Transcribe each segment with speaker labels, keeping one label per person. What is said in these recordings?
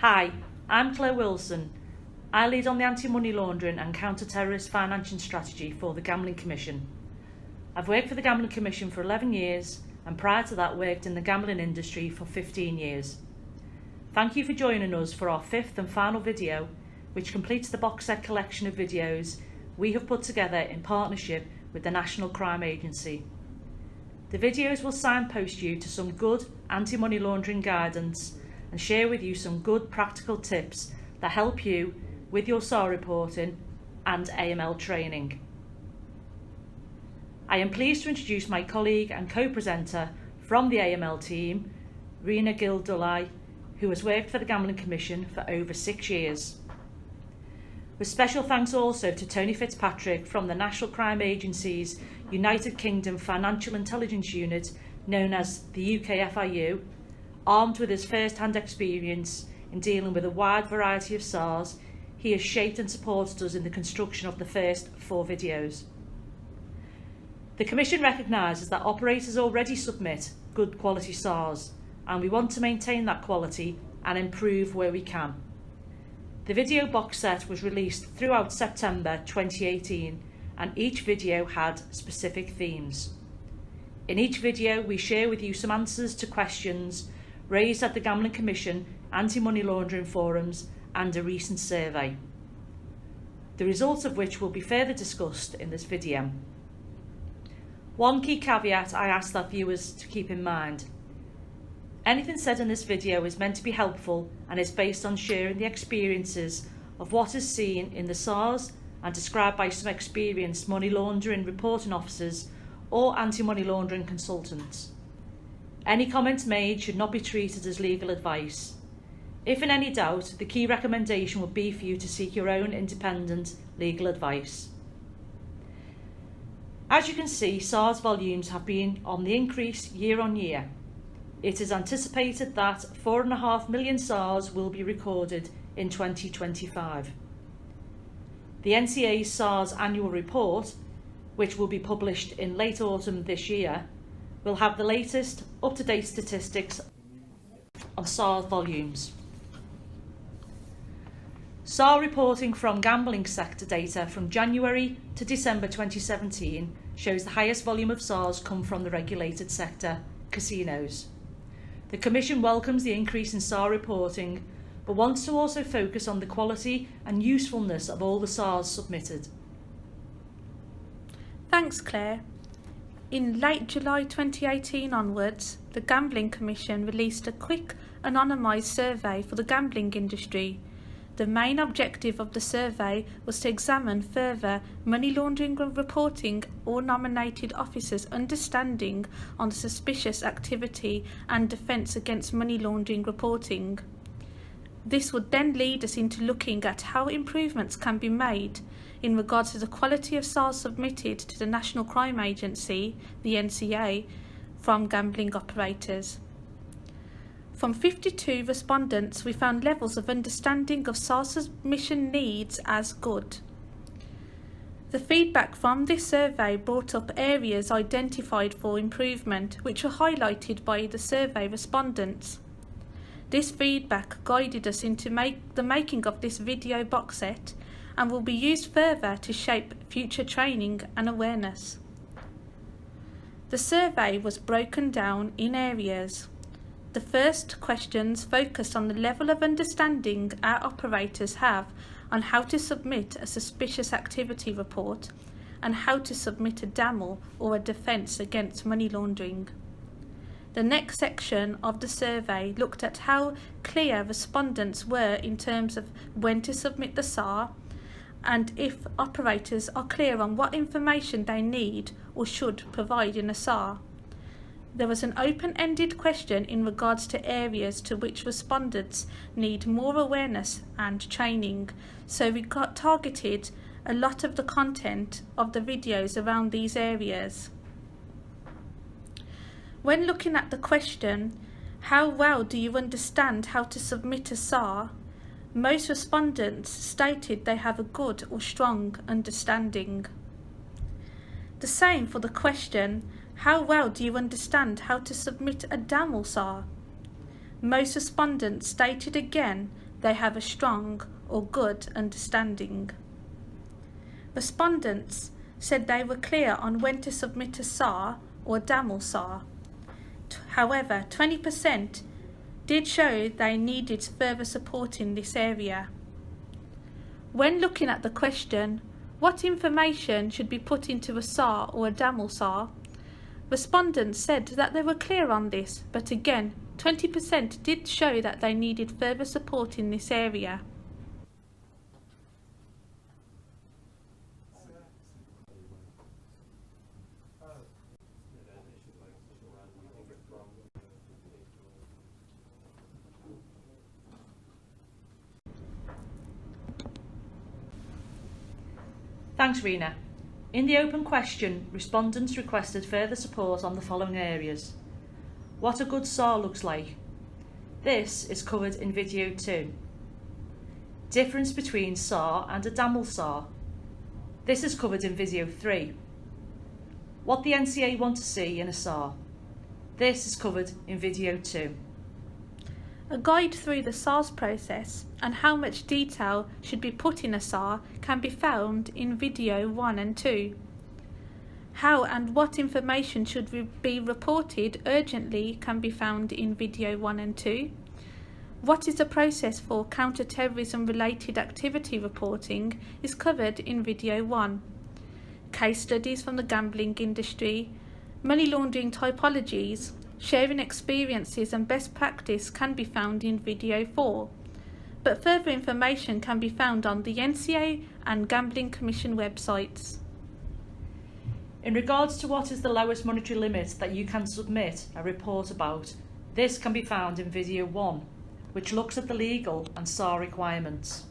Speaker 1: Hi, I'm Claire Wilson. I lead on the anti-money laundering and counter-terrorist financing strategy for the Gambling Commission. I've worked for the Gambling Commission for 11 years and prior to that worked in the gambling industry for 15 years. Thank you for joining us for our fifth and final video, which completes the box set collection of videos we have put together in partnership with the National Crime Agency. The videos will signpost you to some good anti-money laundering guidance and share with you some good practical tips that help you with your SAR reporting and AML training. I am pleased to introduce my colleague and co-presenter from the AML team, Rina Gildulai, who has worked for the Gambling Commission for over 6 years. With special thanks also to Tony Fitzpatrick from the National Crime Agency's United Kingdom Financial Intelligence Unit, known as the UKFIU, armed with his first-hand experience in dealing with a wide variety of SARs, he has shaped and supported us in the construction of the first 4 videos. The Commission recognises that operators already submit good quality SARs, and we want to maintain that quality and improve where we can. The video box set was released throughout September 2018, and each video had specific themes. In each video, we share with you some answers to questions raised at the Gambling Commission anti-money laundering forums and a recent survey, the results of which will be further discussed in this video. One key caveat I ask that viewers to keep in mind. Anything said in this video is meant to be helpful and is based on sharing the experiences of what is seen in the SARs and described by some experienced money laundering reporting officers or anti-money laundering consultants. Any comments made should not be treated as legal advice. If in any doubt, the key recommendation would be for you to seek your own independent legal advice. As you can see, SARs volumes have been on the increase year on year. It is anticipated that 4.5 million SARs will be recorded in 2025. The NCA's SARs annual report, which will be published in late autumn this year, will have the latest up-to-date statistics on SAR volumes. SAR reporting from gambling sector data from January to December 2017 shows the highest volume of SARs come from the regulated sector, casinos. The Commission welcomes the increase in SAR reporting, but wants to also focus on the quality and usefulness of all the SARs submitted.
Speaker 2: Thanks, Claire. In late July 2018 onwards, the Gambling Commission released a quick, anonymised survey for the gambling industry. The main objective of the survey was to examine further money laundering reporting or nominated officers' understanding on suspicious activity and defence against money laundering reporting. This would then lead us into looking at how improvements can be made in regards to the quality of SARs submitted to the National Crime Agency, the NCA, from gambling operators. From 52 respondents, we found levels of understanding of SAR submission needs as good. The feedback from this survey brought up areas identified for improvement, which were highlighted by the survey respondents. This feedback guided us into the making of this video box set and will be used further to shape future training and awareness. The survey was broken down in areas. The first questions focused on the level of understanding our operators have on how to submit a suspicious activity report and how to submit a DAML or a defence against money laundering. The next section of the survey looked at how clear respondents were in terms of when to submit the SAR and if operators are clear on what information they need or should provide in a SAR. There was an open-ended question in regards to areas to which respondents need more awareness and training, so we targeted a lot of the content of the videos around these areas. When looking at the question, how well do you understand how to submit a SAR? Most respondents stated they have a good or strong understanding. The same for the question, how well do you understand how to submit a DAML SAR? Most respondents stated again they have a strong or good understanding. Respondents said they were clear on when to submit a SAR or DAML SAR. However, 20% did show they needed further support in this area. When looking at the question, what information should be put into a SAR or a DAML SAR, respondents said that they were clear on this, but again, 20% did show that they needed further support in this area.
Speaker 1: Thanks, Rena. In the open question, respondents requested further support on the following areas. What a good SAR looks like. This is covered in video 2. Difference between SAR and a DAML SAR. This is covered in video 3. What the NCA want to see in a SAR. This is covered in video 2.
Speaker 2: A guide through the SARs process and how much detail should be put in a SAR can be found in video 1 and 2. How and what information should be reported urgently can be found in video 1 and 2. What is the process for counter-terrorism related activity reporting is covered in video 1. Case studies from the gambling industry, money laundering typologies, sharing experiences and best practice can be found in video 4, but further information can be found on the NCA and Gambling Commission websites.
Speaker 1: In regards to what is the lowest monetary limit that you can submit a report about, this can be found in video 1, which looks at the legal and SAR requirements.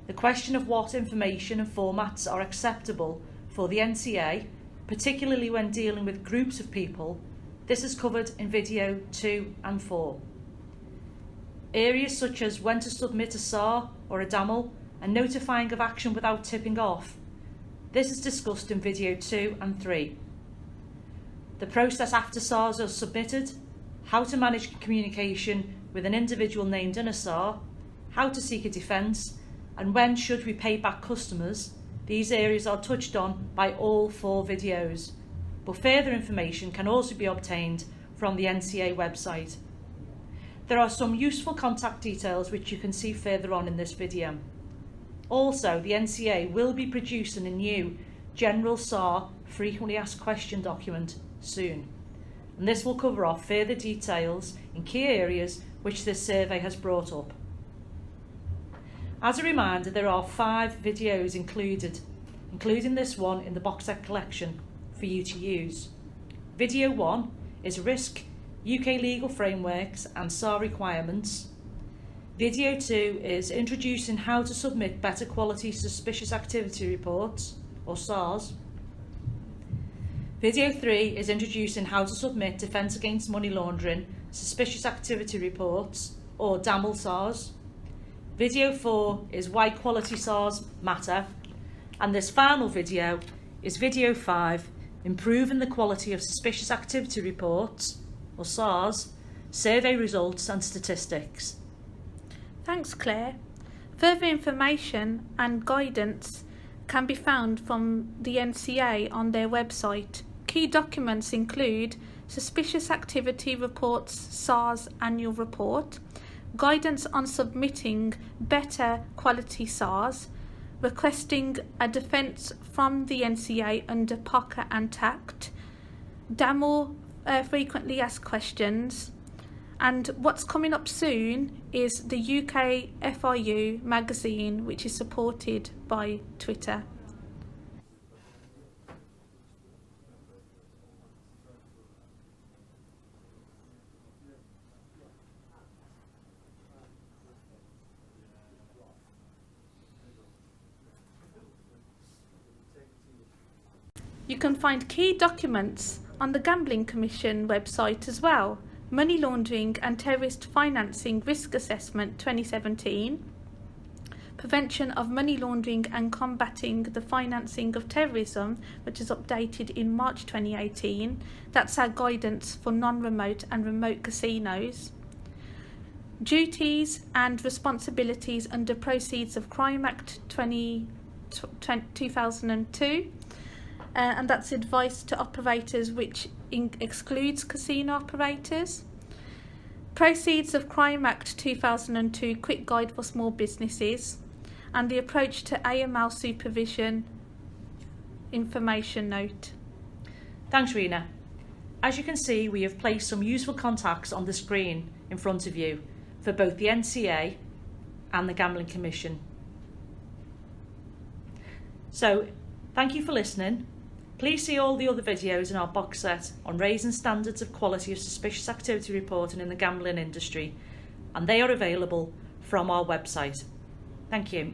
Speaker 1: The question of what information and formats are acceptable for the NCA, particularly when dealing with groups of people, this is covered in video 2 and 4. Areas such as when to submit a SAR or a DAML and notifying of action without tipping off. This is discussed in video 2 and 3. The process after SARs are submitted, how to manage communication with an individual named in a SAR, how to seek a defence, and when should we pay back customers. These areas are touched on by all 4 videos, but further information can also be obtained from the NCA website. There are some useful contact details which you can see further on in this video. Also, the NCA will be producing a new General SAR Frequently Asked Question document soon, and this will cover off further details in key areas which this survey has brought up. As a reminder, there are 5 videos included, including this one in the boxset collection for you to use. Video 1 is Risk, UK Legal Frameworks and SAR Requirements. Video 2 is Introducing How to Submit Better Quality Suspicious Activity Reports, or SARs. Video 3 is Introducing How to Submit Defence Against Money Laundering Suspicious Activity Reports, or DAML SARs. Video 4 is Why Quality SARs Matter. And this final video is Video 5, Improving the Quality of Suspicious Activity Reports, or SARs, Survey Results and Statistics.
Speaker 2: Thanks, Claire. Further information and guidance can be found from the NCA on their website. Key documents include Suspicious Activity Reports SARs Annual Report, Guidance on Submitting Better Quality SARs, Requesting a Defence from the NCA under POCA and TACT, DAML Frequently Asked Questions, and what's coming up soon is the UK FIU magazine, which is supported by Twitter. You can find key documents on the Gambling Commission website as well. Money Laundering and Terrorist Financing Risk Assessment 2017, Prevention of Money Laundering and Combating the Financing of Terrorism, which is updated in March 2018. That's our guidance for non-remote and remote casinos. duties and responsibilities under Proceeds of Crime Act 2002, and that's advice to operators, which excludes casino operators. Proceeds of Crime Act 2002 Quick Guide for Small Businesses, and the approach to AML supervision information note.
Speaker 1: Thanks, Rena. As you can see, we have placed some useful contacts on the screen in front of you for both the NCA and the Gambling Commission. So, thank you for listening. Please see all the other videos in our box set on raising standards of quality of suspicious activity reporting in the gambling industry, and they are available from our website. Thank you.